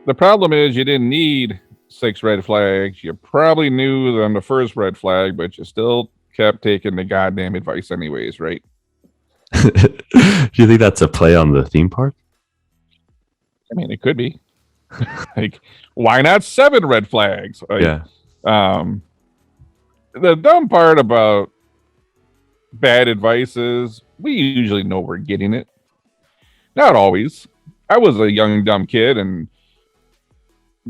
The problem is you didn't need 6 red flags. You probably knew on the first red flag, but you still kept taking the goddamn advice anyways, right? Do you think that's a play on the theme park? I mean, it could be. Like, why not 7 red flags? Like, Yeah. um, the dumb part about bad advice is we usually know we're getting it. Not always. I was a young dumb kid, and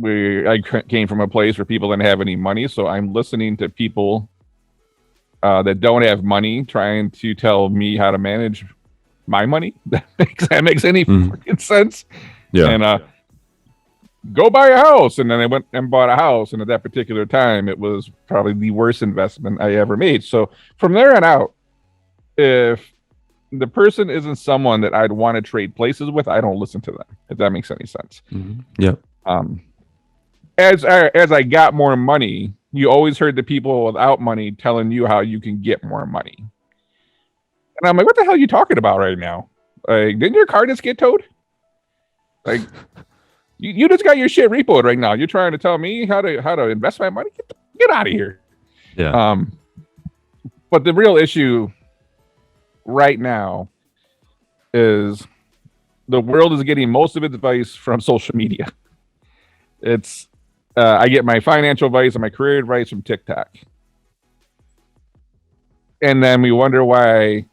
I came from a place where people didn't have any money, so I'm listening to people that don't have money trying to tell me how to manage my money. That makes any freaking sense. Yeah. And go buy a house, and then I went and bought a house, and at that particular time it was probably the worst investment I ever made. So from there on out, if the person isn't someone that I'd want to trade places with, I don't listen to them, if that makes any sense. Yeah. As I got more money, you always heard the people without money telling you how you can get more money. And I'm like, what the hell are you talking about right now? Like, didn't your car just get towed? Like, you just got your shit repoed right now. You're trying to tell me how to invest my money? Get out of here. Yeah. But the real issue right now is the world is getting most of its advice from social media. It's I get my financial advice and my career advice from TikTok. And then we wonder why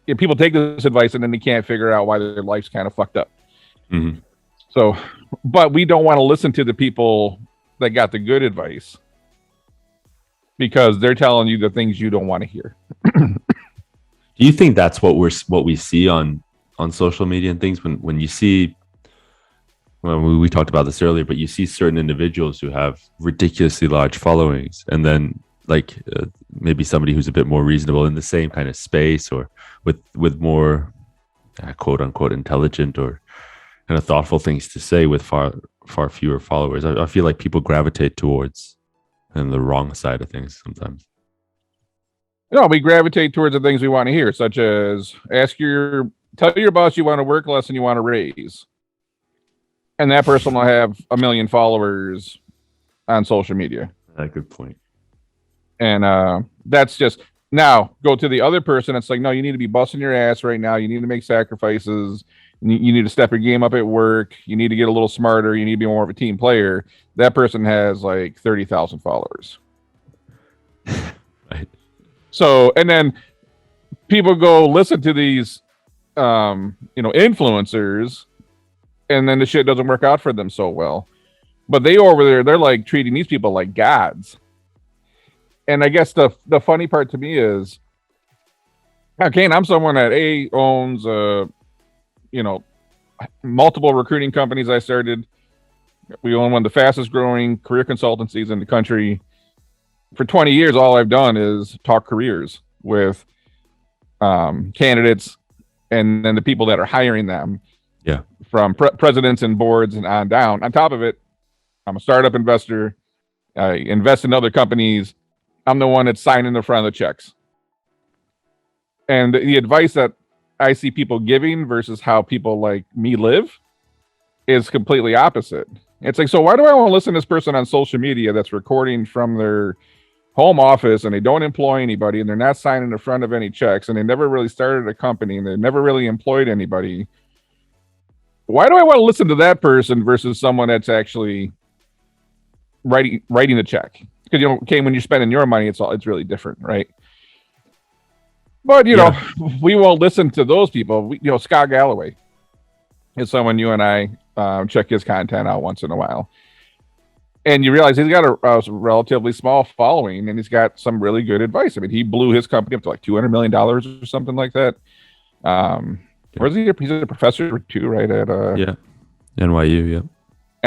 people take this advice and then they can't figure out why their life's kind of fucked up. So, but we don't want to listen to the people that got the good advice because they're telling you the things you don't want to hear. Do you think that's what we see on social media and things when you see? Well, we talked about this earlier, but you see certain individuals who have ridiculously large followings, and then maybe somebody who's a bit more reasonable in the same kind of space or with more quote unquote intelligent or kind of thoughtful things to say with far fewer followers. I feel like people gravitate towards the wrong side of things sometimes. No, we gravitate towards the things we want to hear, such as tell your boss you want to work less than you want to raise. And that person will have 1 million followers on social media. Good point. And that's just, now go to the other person. It's like, no, you need to be busting your ass right now. You need to make sacrifices. You need to step your game up at work. You need to get a little smarter. You need to be more of a team player. That person has like 30,000 followers. Right. So, and then people go listen to these, influencers, and then the shit doesn't work out for them so well. But they over there, they're like treating these people like gods. And I guess the funny part to me is, okay, I'm someone that owns multiple recruiting companies. I started. We own one of the fastest growing career consultancies in the country. For 20 years, all I've done is talk careers with candidates and then the people that are hiring them. Yeah. From presidents and boards and on down. On top of it, I'm a startup investor. I invest in other companies. I'm the one that's signing the front of the checks. And the advice that I see people giving versus how people like me live is completely opposite. It's like, so why do I want to listen to this person on social media that's recording from their home office and they don't employ anybody and they're not signing the front of any checks and they never really started a company and they never really employed anybody? Why do I want to listen to that person versus someone that's actually writing the check? Because when you're spending your money, it's really different, right? But we won't listen to those people. Scott Galloway is someone you and I check his content out once in a while, and you realize he's got a relatively small following, and he's got some really good advice. I mean, he blew his company up to like $200 million or something like that. Where's he? He's a professor too, right? At NYU, yeah.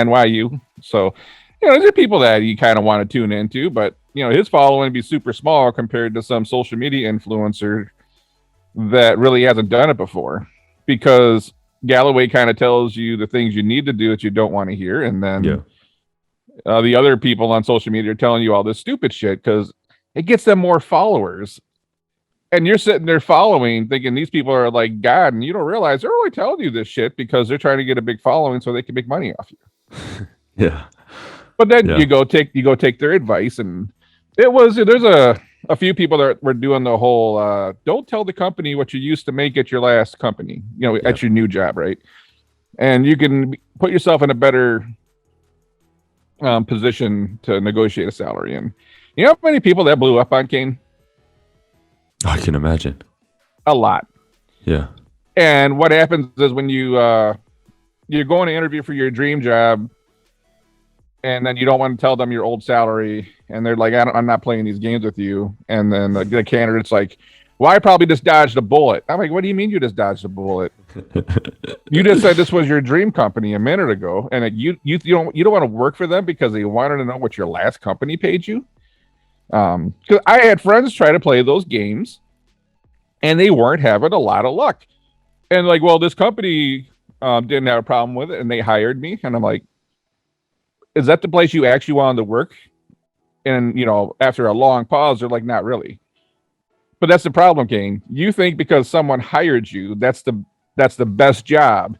NYU. So, these are people that you kind of want to tune into, but his following would be super small compared to some social media influencer that really hasn't done it before. Because Galloway kind of tells you the things you need to do that you don't want to hear, and then the other people on social media are telling you all this stupid shit because it gets them more followers. And you're sitting there following, thinking these people are like God, and you don't realize they're only telling you this shit because they're trying to get a big following so they can make money off you. Yeah. But then Yeah. you go take their advice, and there's a few people that were doing the whole don't tell the company what you used to make at your last company, Yep. at your new job, right? And you can put yourself in a better position to negotiate a salary. And you know how many people that blew up on, Kane? I can imagine. A lot. Yeah. And what happens is when you're going to interview for your dream job, and then you don't want to tell them your old salary, and they're like, I'm not playing these games with you. And then the candidate's like, well, I probably just dodged a bullet. I'm like, what do you mean you just dodged a bullet? You just said this was your dream company a minute ago, and you don't want to work for them because they wanted to know what your last company paid you. Because I had friends try to play those games, and they weren't having a lot of luck. And like, well, this company didn't have a problem with it, and they hired me, and I'm like, is that the place you actually wanted to work? And after a long pause, they're like, not really. But that's the problem, Kane. You think because someone hired you, that's the best job.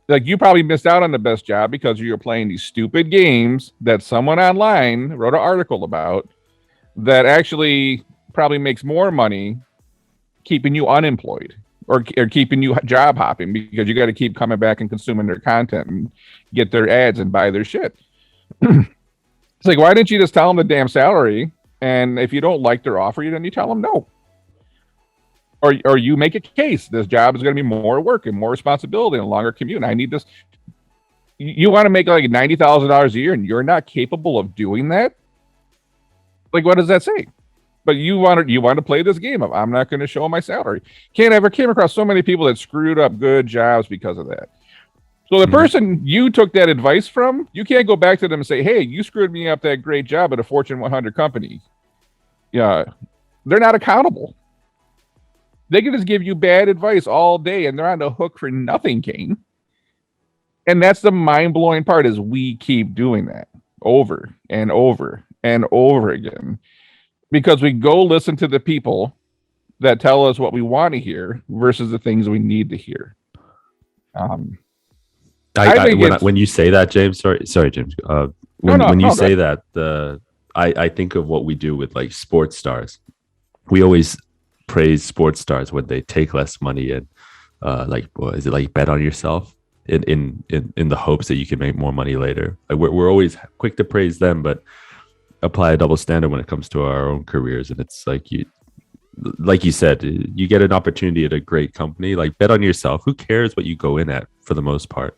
Like, you probably missed out on the best job because you're playing these stupid games that someone online wrote an article about that actually probably makes more money keeping you unemployed or keeping you job hopping because you got to keep coming back and consuming their content and get their ads and buy their shit. It's like, why didn't you just tell them the damn salary? And if you don't like their offer, then you tell them no. Or you make a case. This job is going to be more work and more responsibility and a longer commute. And I need this. You want to make like $90,000 a year and you're not capable of doing that? Like, what does that say? But you want to play this game of I'm not going to show my salary. Can't ever came across so many people that screwed up good jobs because of that. So the person you took that advice from, you can't go back to them and say, hey, you screwed me up that great job at a Fortune 100 company. Yeah, they're not accountable. They can just give you bad advice all day and they're on the hook for nothing, Kane. And that's the mind-blowing part is we keep doing that over and over and over again because we go listen to the people that tell us what we want to hear versus the things we need to hear. When you say that, James, sorry, James. When you say that, I think of what we do with like sports stars. We always praise sports stars when they take less money and is it like bet on yourself in the hopes that you can make more money later. Like we're always quick to praise them, but apply a double standard when it comes to our own careers. And it's like you said, you get an opportunity at a great company, like bet on yourself. Who cares what you go in at for the most part?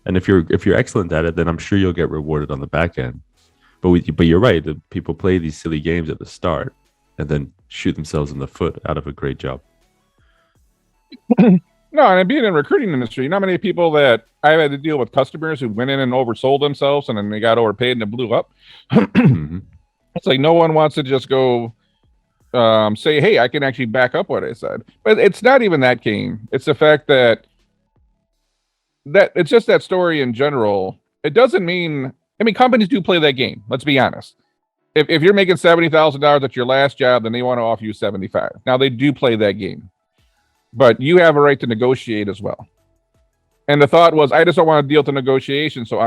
And if you're excellent at it, then I'm sure you'll get rewarded on the back end. But you're right. The people play these silly games at the start and then shoot themselves in the foot out of a great job. No, and being in the recruiting industry, you know how many people that I've had to deal with customers who went in and oversold themselves and then they got overpaid and it blew up. It's like no one wants to just go say, hey, I can actually back up what I said. But it's not even that, Kane. It's the fact that it's just that story in general. It doesn't mean, companies do play that game. Let's be honest. If you're making $70,000 at your last job, then they want to offer you 75. Now they do play that game, but you have a right to negotiate as well. And the thought was, I just don't want to deal to negotiation. So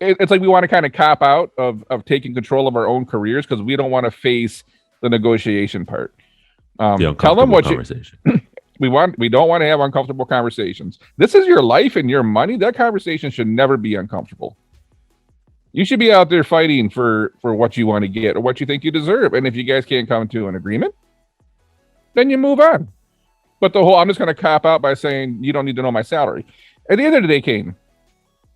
it's like we want to kind of cop out of taking control of our own careers because we don't want to face the negotiation part. Tell them what conversation. We don't want to have uncomfortable conversations. This is your life and your money. That conversation should never be uncomfortable. You should be out there fighting for what you want to get or what you think you deserve. And if you guys can't come to an agreement, then you move on. But I'm just going to cop out by saying you don't need to know my salary. At the end of the day, Kane,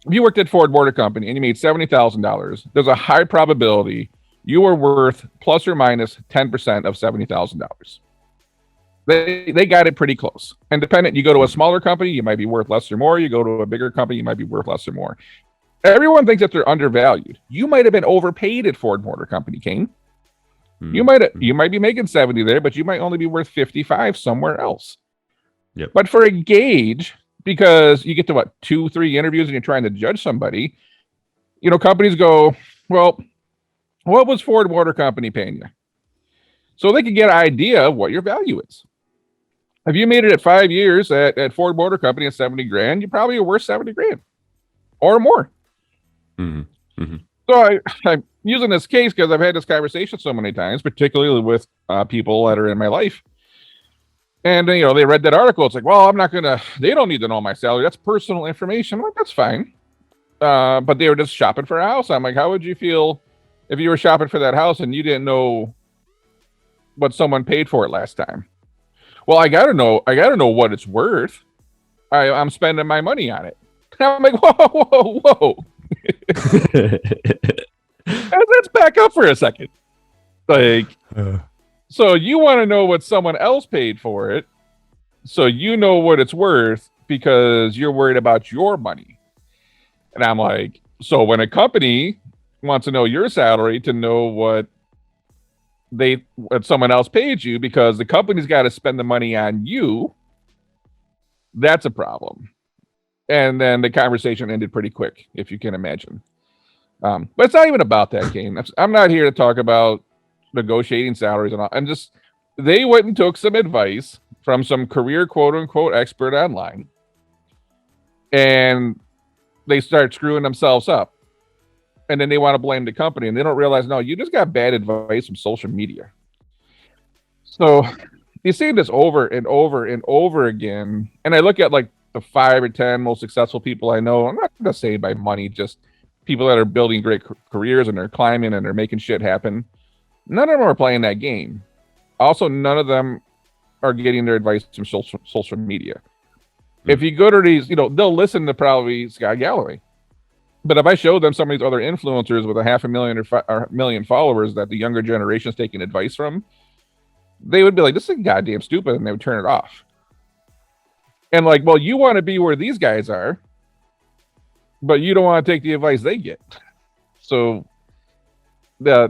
if you worked at Ford Motor Company and you made $70,000, there's a high probability you are worth plus or minus 10% of $70,000. They got it pretty close. And dependent, you go to a smaller company, you might be worth less or more. You go to a bigger company, you might be worth less or more. Everyone thinks that they're undervalued. You might have been overpaid at Ford Motor Company, Kane. You might be making 70 there, but you might only be worth 55 somewhere else. Yep. But for a gauge, because you get to 2-3 interviews and you're trying to judge somebody, companies go, well, what was Ford Motor Company paying you? So they can get an idea of what your value is. If you made it at 5 years at Ford Motor Company at 70 grand, you probably are worth 70 grand. or more. Mhm. Mhm. So I'm using this case because I've had this conversation so many times, particularly with people that are in my life. And they read that article. It's like, well, I'm not gonna. They don't need to know my salary. That's personal information. I'm like, that's fine. But they were just shopping for a house. I'm like, how would you feel if you were shopping for that house and you didn't know what someone paid for it last time? Well, I gotta know. I gotta know what it's worth. I'm spending my money on it. I'm like, whoa, whoa, whoa. Let's back up for a second. Like, so you want to know what someone else paid for it, so you know what it's worth because you're worried about your money. And I'm like, so when a company wants to know your salary to know what someone else paid you because the company's got to spend the money on you, that's a problem. And then the conversation ended pretty quick, if you can imagine. But it's not even about that, Kane. I'm not here to talk about negotiating salaries and all. I'm just, they went and took some advice from some career quote unquote expert online, and they start screwing themselves up. And then they want to blame the company, and they don't realize, no, you just got bad advice from social media. So you see this over and over and over again. And I look at like the 5 or 10 most successful people I know. I'm not going to say by money, just people that are building great careers and they're climbing and they're making shit happen. None of them are playing that game. Also, none of them are getting their advice from social media. If you go to these, they'll listen to probably Scott Galloway. But if I show them some of these other influencers with 500,000 or million followers that the younger generation is taking advice from, they would be like, this is goddamn stupid, and they would turn it off. And like, well, you want to be where these guys are, but you don't want to take the advice they get. So,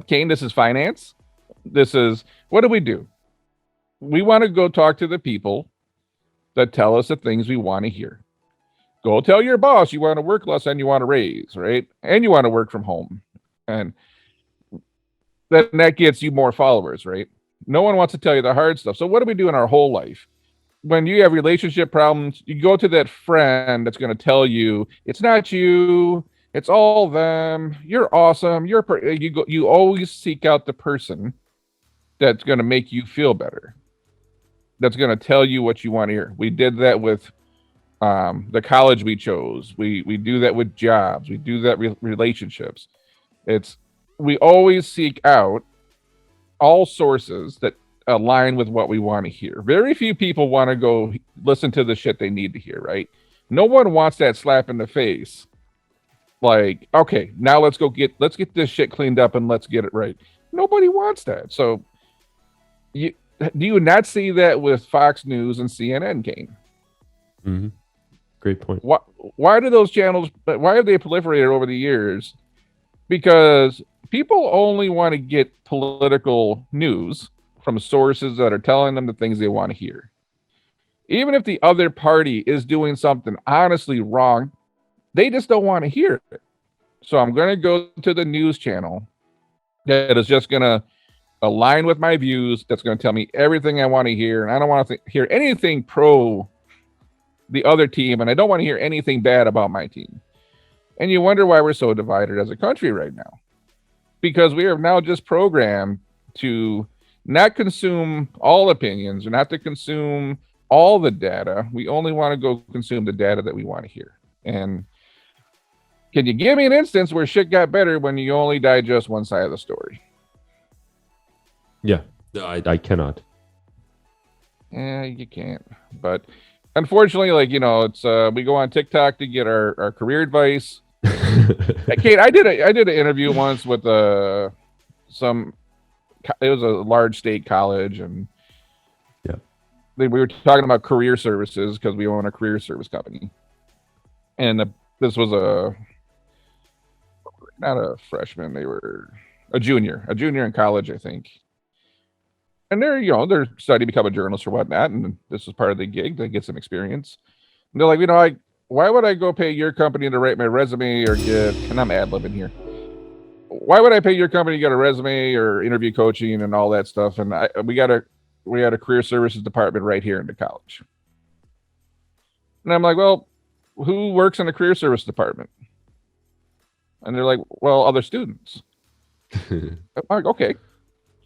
Kane, this is finance. This is, what do? We want to go talk to the people that tell us the things we want to hear. Go tell your boss you want to work less and you want to raise, right? And you want to work from home. And then that gets you more followers, right? No one wants to tell you the hard stuff. So what do we do in our whole life? When you have relationship problems, you go to that friend that's going to tell you, it's not you, it's all them. You're awesome. You always seek out the person that's going to make you feel better. That's going to tell you what you want to hear. We did that with the college we chose. We do that with jobs. We do that with relationships. We always seek out all sources that align with what we want to hear. Very few people want to go listen to the shit they need to hear, right? No one wants that slap in the face. Like, okay, now let's get this shit cleaned up and let's get it right. Nobody wants that. So do you not see that with Fox News and CNN, Kane? Mm-hmm. Great point. Why do those channels, why have they proliferated over the years? Because people only want to get political news from sources that are telling them the things they want to hear. Even if the other party is doing something honestly wrong, they just don't want to hear it. So I'm going to go to the news channel that is just going to align with my views, that's going to tell me everything I want to hear, and I don't want to hear anything pro the other team, and I don't want to hear anything bad about my team. And you wonder why we're so divided as a country right now. Because we are now just programmed to not consume all opinions and not to consume all the data. We only want to go consume the data that we want to hear. And can you give me an instance where shit got better when you only digest one side of the story? Yeah, I cannot. Yeah, you can't. But unfortunately, it's we go on TikTok to get our career advice. Kate, I did an interview once with it was a large state college, and yeah, we were talking about career services because we own a career service company, and this was not a freshman, they were a junior in college, I think. And they're studying to become a journalist or whatnot, and this was part of the gig to get some experience. And they're like, why would I go pay your company to write my resume or and I'm ad-libbing here. Why would I pay your company to get a resume or interview coaching and all that stuff? And we had a career services department right here in the college. And I'm like, well, who works in the career service department? And they're like, well, other students. I'm like, okay.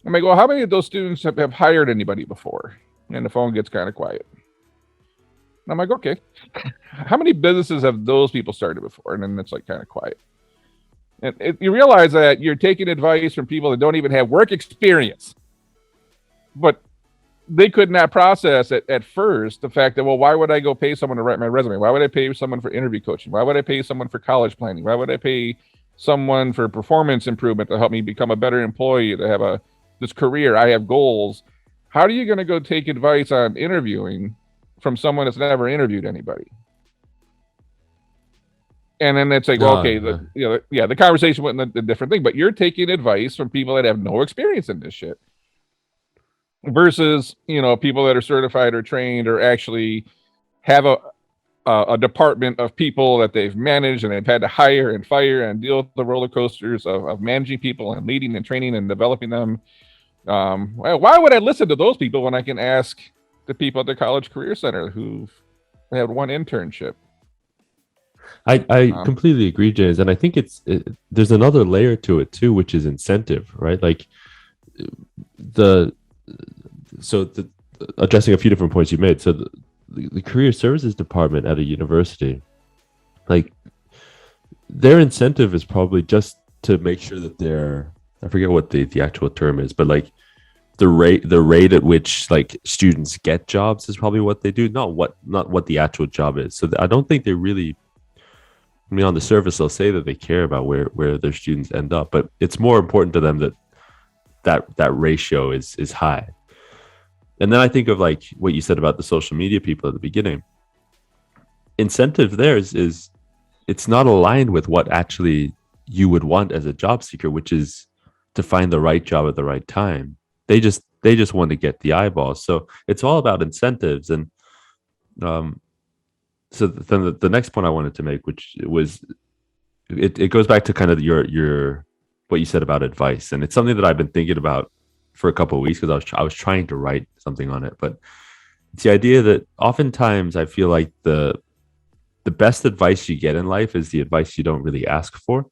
I'm like, well, how many of those students have hired anybody before? And the phone gets kind of quiet. And I'm like, okay. How many businesses have those people started before? And then it's like kind of quiet. And you realize that you're taking advice from people that don't even have work experience. But they could not process at first the fact that, well, why would I go pay someone to write my resume? Why would I pay someone for interview coaching? Why would I pay someone for college planning? Why would I pay someone for performance improvement to help me become a better employee, to have this career? I have goals. How are you going to go take advice on interviewing from someone that's never interviewed anybody? And then it's like, well, okay, the conversation went in a different thing, but you're taking advice from people that have no experience in this shit versus, people that are certified or trained or actually have a department of people that they've managed and they've had to hire and fire and deal with the roller coasters of managing people and leading and training and developing them. Why would I listen to those people when I can ask the people at the College Career Center who've had one internship? I completely agree, James, and I think there's another layer to it too, which is incentive, right? Like addressing a few different points you made. So the career services department at a university, like their incentive is probably just to make sure that I forget what the actual term is, but like the rate at which like students get jobs is probably what they do, not what the actual job is. So I don't think they really, I mean, on the surface, they'll say that they care about where their students end up, but it's more important to them that ratio is high. And then I think of like what you said about the social media people at the beginning. Incentive there is it's not aligned with what actually you would want as a job seeker, which is to find the right job at the right time. They just want to get the eyeballs. So it's all about incentives. And so then the next point I wanted to make, which was it goes back to kind of your what you said about advice, and it's something that I've been thinking about for a couple of weeks because I was trying to write something on it. But it's the idea that oftentimes I feel like the best advice you get in life is the advice you don't really ask for.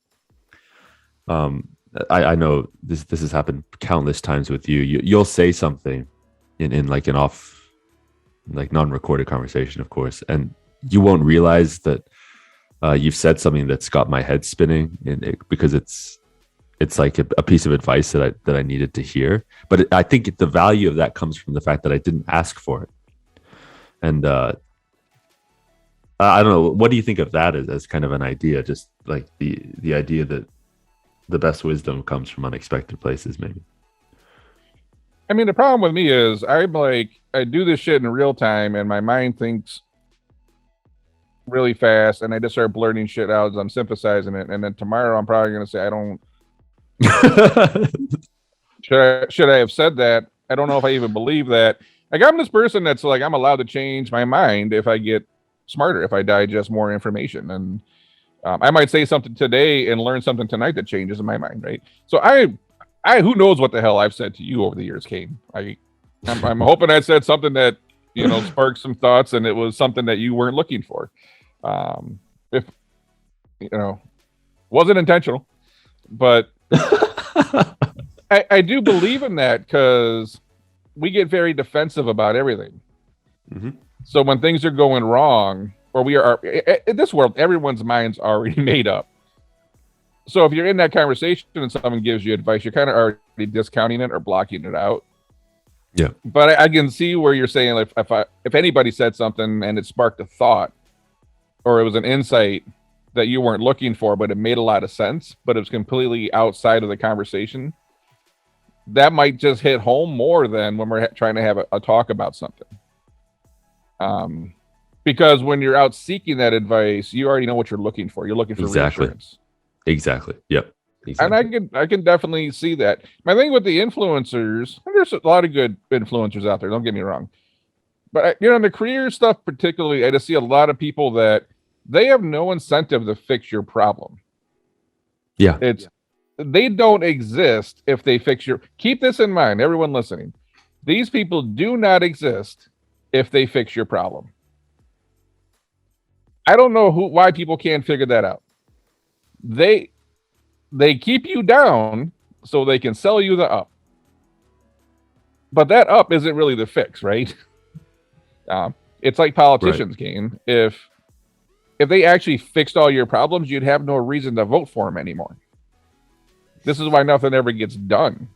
I know this has happened countless times with you. You'll say something in like an off, like non-recorded conversation, of course, and you won't realize that you've said something that's got my head spinning, because it's like a piece of advice that I needed to hear. But I think the value of that comes from the fact that I didn't ask for it. And I don't know, what do you think of that as kind of an idea? Just like the idea that the best wisdom comes from unexpected places, maybe. I mean, the problem with me is I do this shit in real time and my mind thinks really fast and I just start blurting shit out as I'm synthesizing it. And then tomorrow I'm probably going to say, I don't, should I have said that? I don't know if I even believe that. Like, I'm this person that's like, I'm allowed to change my mind if I get smarter, if I digest more information. And I might say something today and learn something tonight that changes in my mind, right? So I who knows what the hell I've said to you over the years, Kane. I'm hoping I said something that, sparked some thoughts and it was something that you weren't looking for. If, wasn't intentional, but I do believe in that because we get very defensive about everything. Mm-hmm. So when things are going wrong, or we are in this world, everyone's mind's already made up. So if you're in that conversation and someone gives you advice, you're kind of already discounting it or blocking it out. Yeah. But I can see where you're saying, like, if anybody said something and it sparked a thought, or it was an insight that you weren't looking for, but it made a lot of sense, but it was completely outside of the conversation, that might just hit home more than when we're trying to have a talk about something. Because when you're out seeking that advice, you already know what you're looking for. You're looking for reassurance. Exactly. Yep. Exactly. And I can definitely see that. My thing with the influencers, and there's a lot of good influencers out there, don't get me wrong. But in the career stuff particularly, I just see a lot of people that they have no incentive to fix your problem. Yeah. They don't exist if they fix keep this in mind, everyone listening. These people do not exist if they fix your problem. I don't know why people can't figure that out. they keep you down so they can sell you the up. But that up isn't really the fix, right? It's like politicians, Kane. If they actually fixed all your problems, you'd have no reason to vote for them anymore. This is why nothing ever gets done.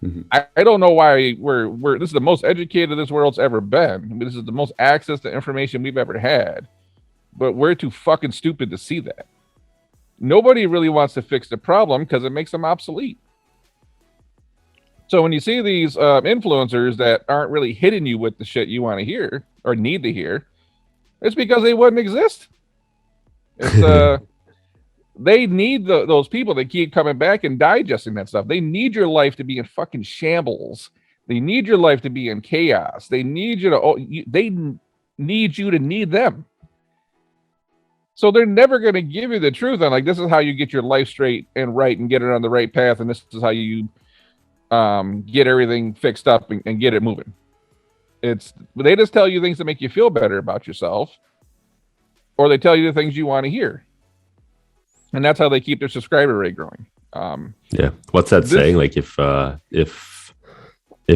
Mm-hmm. I don't know why we're this is the most educated this world's ever been. I mean, this is the most access to information we've ever had. But we're too fucking stupid to see that. Nobody really wants to fix the problem because it makes them obsolete. So when you see these influencers that aren't really hitting you with the shit you want to hear or need to hear, it's because they wouldn't exist. It's they need those people that keep coming back and digesting that stuff. They need your life to be in fucking shambles. They need your life to be in chaos. They need you to. They need you to need them. So they're never going to give you the truth on like this is how you get your life straight and right and get it on the right path, and this is how you get everything fixed up and get it moving. They just tell you things to make you feel better about yourself, or they tell you the things you want to hear. And that's how they keep their subscriber rate growing. Yeah. What's that saying? Like if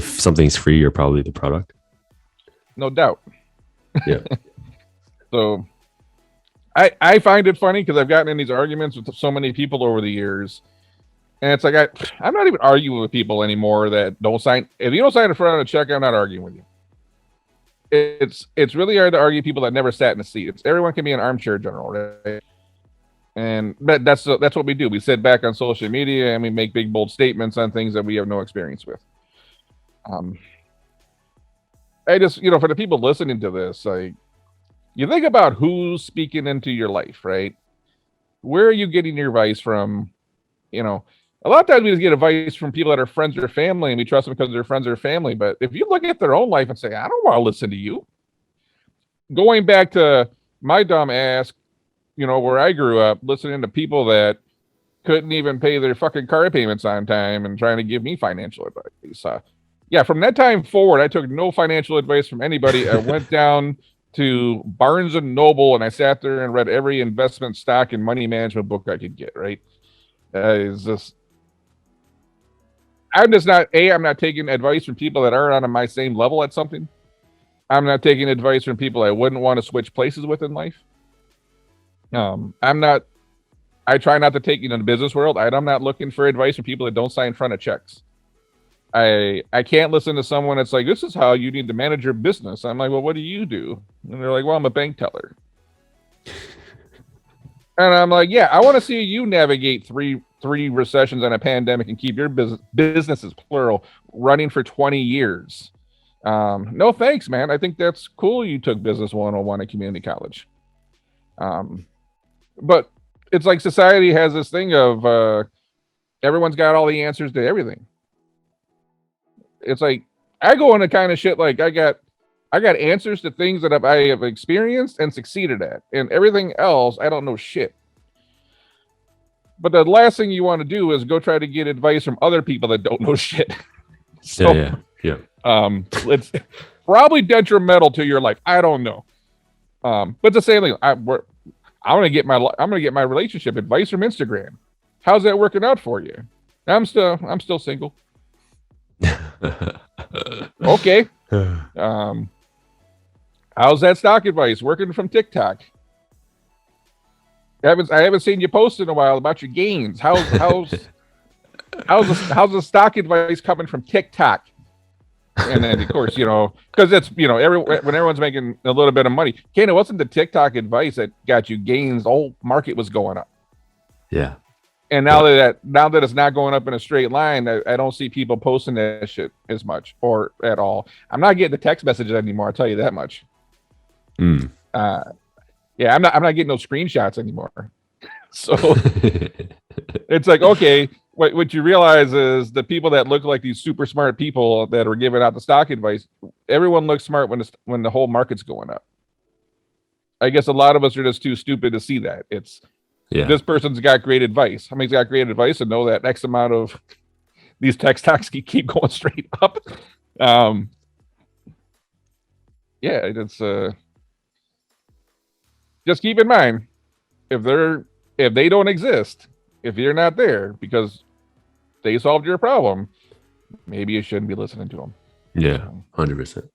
something's free, you're probably the product. No doubt. Yeah. So I find it funny because I've gotten in these arguments with so many people over the years. And it's like I'm not even arguing with people anymore that don't sign. If you don't sign in front of a check, I'm not arguing with you. It's really hard to argue people that never sat in a seat. Everyone can be an armchair general, right? And that's what we do. We sit back on social media and we make big bold statements on things that we have no experience with. I just, for the people listening to this, like, you think about who's speaking into your life, right? Where are you getting your advice from? A lot of times we just get advice from people that are friends or family, and we trust them because they're friends or family. But if you look at their own life and say, I don't want to listen to you. Going back to my dumb ass, where I grew up, listening to people that couldn't even pay their fucking car payments on time and trying to give me financial advice. From that time forward, I took no financial advice from anybody. I went down to Barnes and Noble and I sat there and read every investment stock and money management book I could get, right? I'm not taking advice from people that aren't on my same level at something. I'm not taking advice from people I wouldn't want to switch places with in life. I try not to take in the business world. I'm not looking for advice from people that don't sign front of checks. I can't listen to someone that's like, this is how you need to manage your business. I'm like, well, what do you do? And they're like, well, I'm a bank teller. And I'm like, yeah, I want to see you navigate three recessions and a pandemic and keep your businesses, plural, running for 20 years. No, thanks, man. I think that's cool. You took business 101 at community college. But it's like society has this thing of everyone's got all the answers to everything. It's like I go into kind of shit like I got answers to things that I have experienced and succeeded at, and everything else I don't know shit. But the last thing you want to do is go try to get advice from other people that don't know shit. So, yeah. It's probably detrimental to your life. I don't know. But the same thing. I'm gonna get my relationship advice from Instagram. How's that working out for you? I'm still single. Okay. How's that stock advice working from TikTok? I haven't seen you post in a while about your gains. How's the stock advice coming from TikTok? And then of course, because it's when everyone's making a little bit of money. It wasn't the TikTok advice that got you gains. The whole market was going up. Yeah. And now that it's not going up in a straight line, I don't see people posting that shit as much or at all. I'm not getting the text messages anymore. I'll tell you that much. I'm not getting those screenshots anymore. So it's like, okay, what you realize is the people that look like these super smart people that are giving out the stock advice, everyone looks smart when the whole market's going up. I guess a lot of us are just too stupid to see that. This person's got great advice. Somebody's got great advice and know that X amount of these tech stocks keep going straight up. It's just keep in mind if they don't exist, if you're not there because they solved your problem, maybe you shouldn't be listening to them. Yeah, 100%.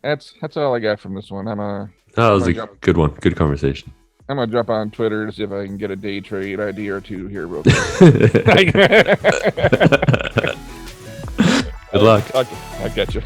That's all I got from this one. That was a good one. Good conversation. I'm gonna jump on Twitter to see if I can get a day trade idea or two here real quick. Good luck. I'll catch you.